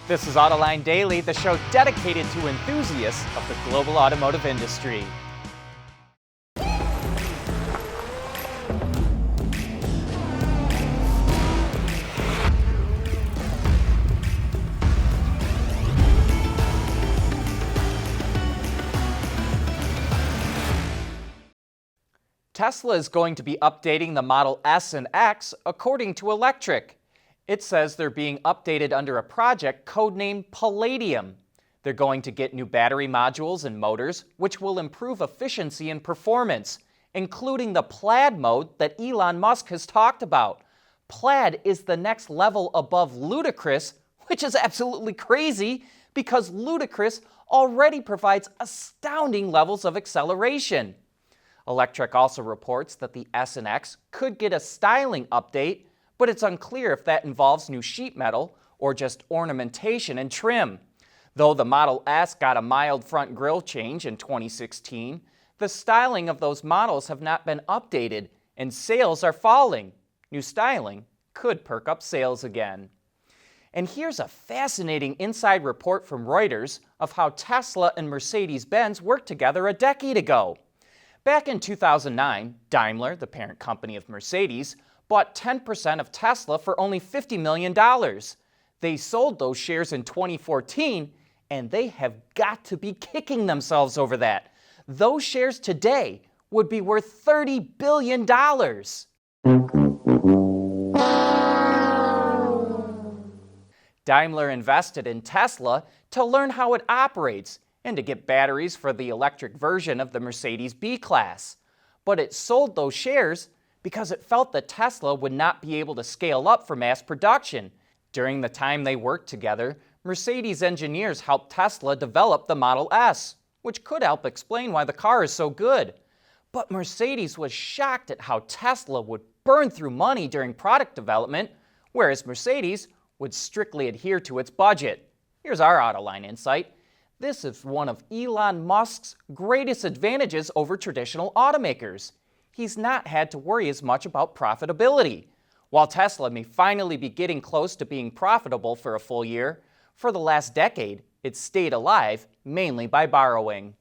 This is Autoline Daily, the show dedicated to enthusiasts of the global automotive industry. Tesla is going to be updating the Model S and X according to Electric. It says they're being updated under a project codenamed Palladium. They're going to get new battery modules and motors, which will improve efficiency and performance, including the Plaid mode that Elon Musk has talked about. Plaid is the next level above Ludicrous, which is absolutely crazy because Ludicrous already provides astounding levels of acceleration. Electric also reports that the S and X could get a styling update, but it's unclear if that involves new sheet metal or just ornamentation and trim. Though the Model S got a mild front grille change in 2016, the styling of those models have not been updated and sales are falling. New styling could perk up sales again. And here's a fascinating inside report from Reuters of how Tesla and Mercedes-Benz worked together a decade ago. Back in 2009, Daimler, the parent company of Mercedes, bought 10% of Tesla for only $50 million. They sold those shares in 2014, and they have got to be kicking themselves over that. Those shares today would be worth $30 billion. Daimler invested in Tesla to learn how it operates and to get batteries for the electric version of the Mercedes B-Class. But it sold those shares because it felt that Tesla would not be able to scale up for mass production. During the time they worked together, Mercedes engineers helped Tesla develop the Model S, which could help explain why the car is so good. But Mercedes was shocked at how Tesla would burn through money during product development, whereas Mercedes would strictly adhere to its budget. Here's our Autoline insight. This is one of Elon Musk's greatest advantages over traditional automakers. He's not had to worry as much about profitability. While Tesla may finally be getting close to being profitable for a full year, for the last decade, it's stayed alive mainly by borrowing.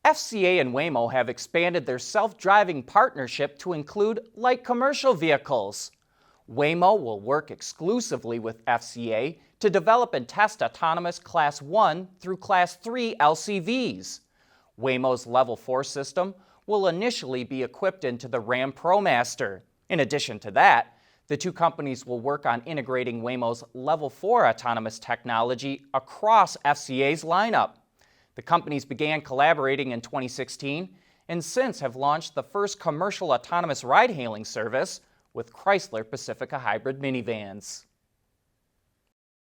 FCA and Waymo have expanded their self-driving partnership to include light commercial vehicles. Waymo will work exclusively with FCA to develop and test autonomous Class 1 through Class 3 LCVs. Waymo's Level 4 system will initially be equipped into the Ram ProMaster. In addition to that, the two companies will work on integrating Waymo's Level 4 autonomous technology across FCA's lineup. The companies began collaborating in 2016 and since have launched the first commercial autonomous ride-hailing service with Chrysler Pacifica hybrid minivans.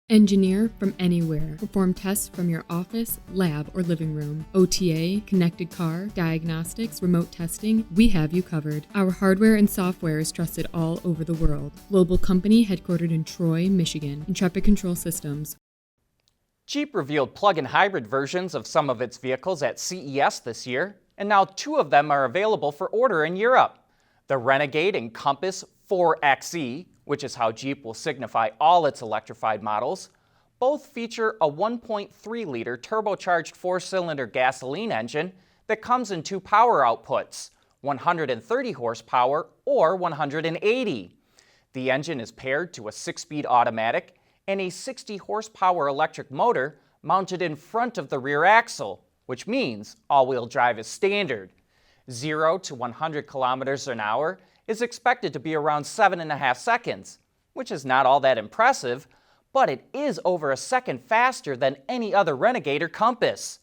Engineer from anywhere. Perform tests from your office, lab, or living room. OTA, connected car, diagnostics, remote testing, we have you covered. Our hardware and software is trusted all over the world. Global company headquartered in Troy, Michigan. Intrepid Control Systems. Jeep revealed plug-in hybrid versions of some of its vehicles at CES this year, and now two of them are available for order in Europe. The Renegade and Compass 4xe, which is how Jeep will signify all its electrified models, both feature a 1.3-liter turbocharged four-cylinder gasoline engine that comes in two power outputs, 130 horsepower or 180. The engine is paired to a 6-speed automatic and a 60 horsepower electric motor mounted in front of the rear axle, which means all-wheel drive is standard. 0 to 100 kilometers an hour is expected to be around 7.5 seconds, which is not all that impressive, but it is over a second faster than any other Renegade or Compass.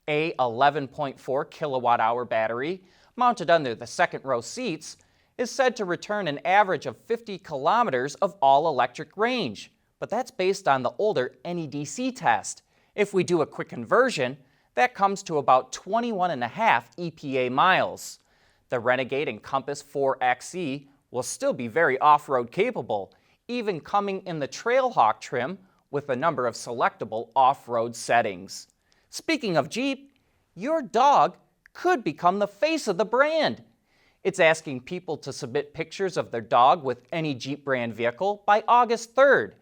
A 11.4 kilowatt-hour battery, mounted under the second row seats, is said to return an average of 50 kilometers of all-electric range, but that's based on the older NEDC test. If we do a quick conversion, that comes to about 21.5 EPA miles. The Renegade and Compass 4xe will still be very off-road capable, even coming in the Trailhawk trim with a number of selectable off-road settings. Speaking of Jeep, your dog could become the face of the brand. It's asking people to submit pictures of their dog with any Jeep brand vehicle by August 3rd.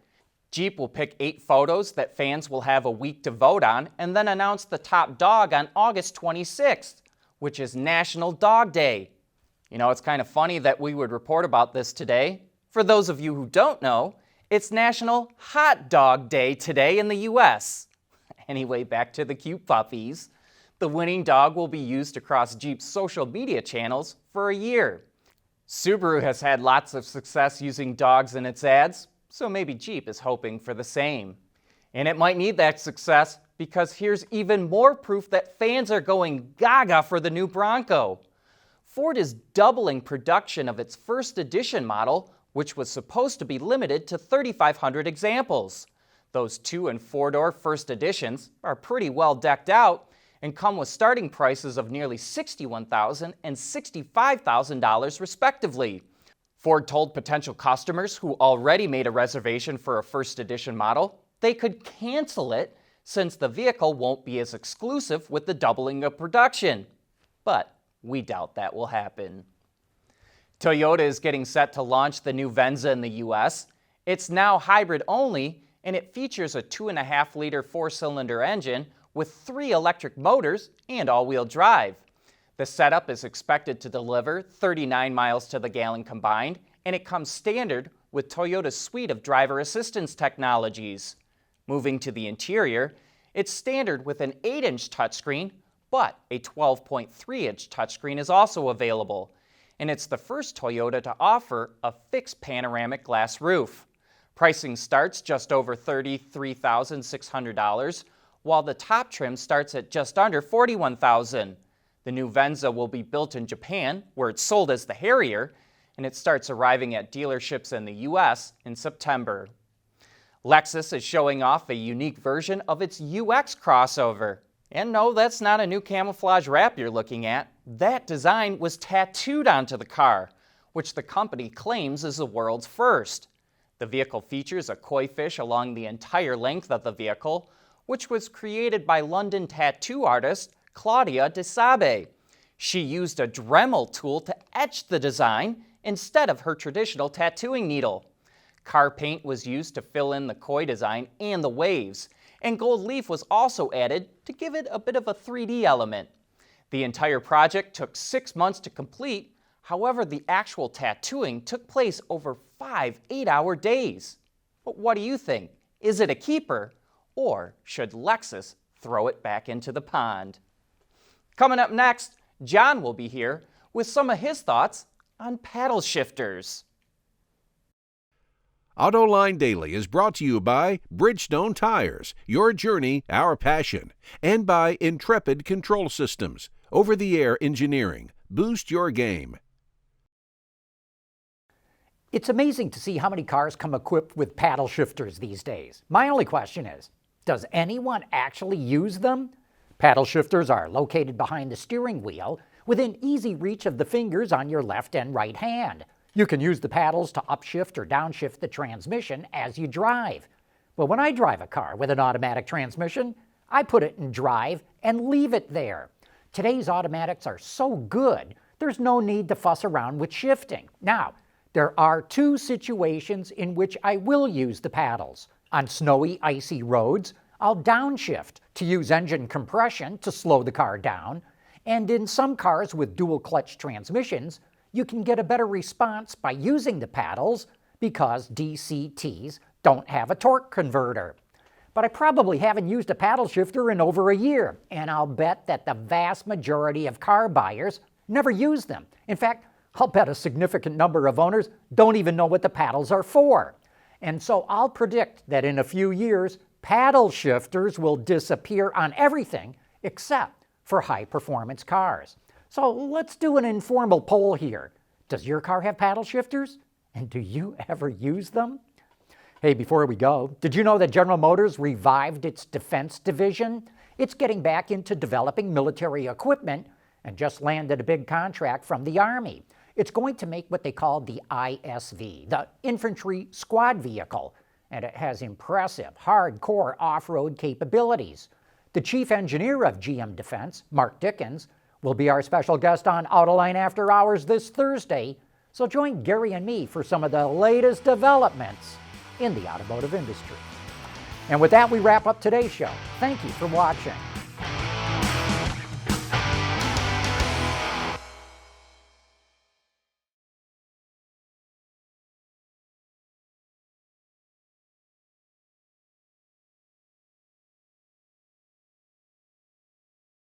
Jeep will pick 8 photos that fans will have a week to vote on and then announce the top dog on August 26th, which is National Dog Day. You know, it's kind of funny that we would report about this today. For those of you who don't know, it's National Hot Dog Day today in the US. Anyway, back to the cute puppies. The winning dog will be used across Jeep's social media channels for a year. Subaru has had lots of success using dogs in its ads, so maybe Jeep is hoping for the same. And it might need that success because here's even more proof that fans are going gaga for the new Bronco. Ford is doubling production of its first edition model, which was supposed to be limited to 3,500 examples. Those 2- and 4-door first editions are pretty well decked out and come with starting prices of nearly $61,000 and $65,000 respectively. Ford told potential customers who already made a reservation for a first edition model they could cancel it since the vehicle won't be as exclusive with the doubling of production. But we doubt that will happen. Toyota is getting set to launch the new Venza in the US. It's now hybrid only, and it features a 2.5-liter 4-cylinder engine with 3 electric motors and all-wheel drive. The setup is expected to deliver 39 miles to the gallon combined, and it comes standard with Toyota's suite of driver assistance technologies. Moving to the interior, it's standard with an 8-inch touchscreen, but a 12.3-inch touchscreen is also available. And it's the first Toyota to offer a fixed panoramic glass roof. Pricing starts just over $33,600, while the top trim starts at just under $41,000. The new Venza will be built in Japan, where it's sold as the Harrier, and it starts arriving at dealerships in the US in September. Lexus is showing off a unique version of its UX crossover. And no, that's not a new camouflage wrap you're looking at. That design was tattooed onto the car, which the company claims is the world's first. The vehicle features a koi fish along the entire length of the vehicle, which was created by London tattoo artist Claudia de Sabe. She used a Dremel tool to etch the design instead of her traditional tattooing needle. Car paint was used to fill in the koi design and the waves, and gold leaf was also added to give it a bit of a 3D element. The entire project took 6 months to complete. However, the actual tattooing took place over 5 8-hour days. But what do you think? Is it a keeper, or should Lexus throw it back into the pond? Coming up next, John will be here with some of his thoughts on paddle shifters. Autoline Daily is brought to you by Bridgestone Tires, your journey, our passion, and by Intrepid Control Systems, over-the-air engineering. Boost your game. It's amazing to see how many cars come equipped with paddle shifters these days. My only question is, does anyone actually use them? Paddle shifters are located behind the steering wheel within easy reach of the fingers on your left and right hand. You can use the paddles to upshift or downshift the transmission as you drive. But when I drive a car with an automatic transmission, I put it in drive and leave it there. Today's automatics are so good, there's no need to fuss around with shifting. Now, there are 2 situations in which I will use the paddles. On snowy, icy roads, I'll downshift to use engine compression to slow the car down. And in some cars with dual clutch transmissions, you can get a better response by using the paddles because DCTs don't have a torque converter. But I probably haven't used a paddle shifter in over a year, and I'll bet that the vast majority of car buyers never use them. In fact, I'll bet a significant number of owners don't even know what the paddles are for. And so I'll predict that in a few years, paddle shifters will disappear on everything except for high-performance cars. So let's do an informal poll here. Does your car have paddle shifters? And do you ever use them? Hey, before we go, did you know that General Motors revived its defense division? It's getting back into developing military equipment and just landed a big contract from the Army. It's going to make what they call the ISV, the Infantry Squad Vehicle, and it has impressive, hardcore off-road capabilities. The chief engineer of GM Defense, Mark Dickens, will be our special guest on Autoline After Hours this Thursday, so join Gary and me for some of the latest developments in the automotive industry. And with that, we wrap up today's show. Thank you for watching.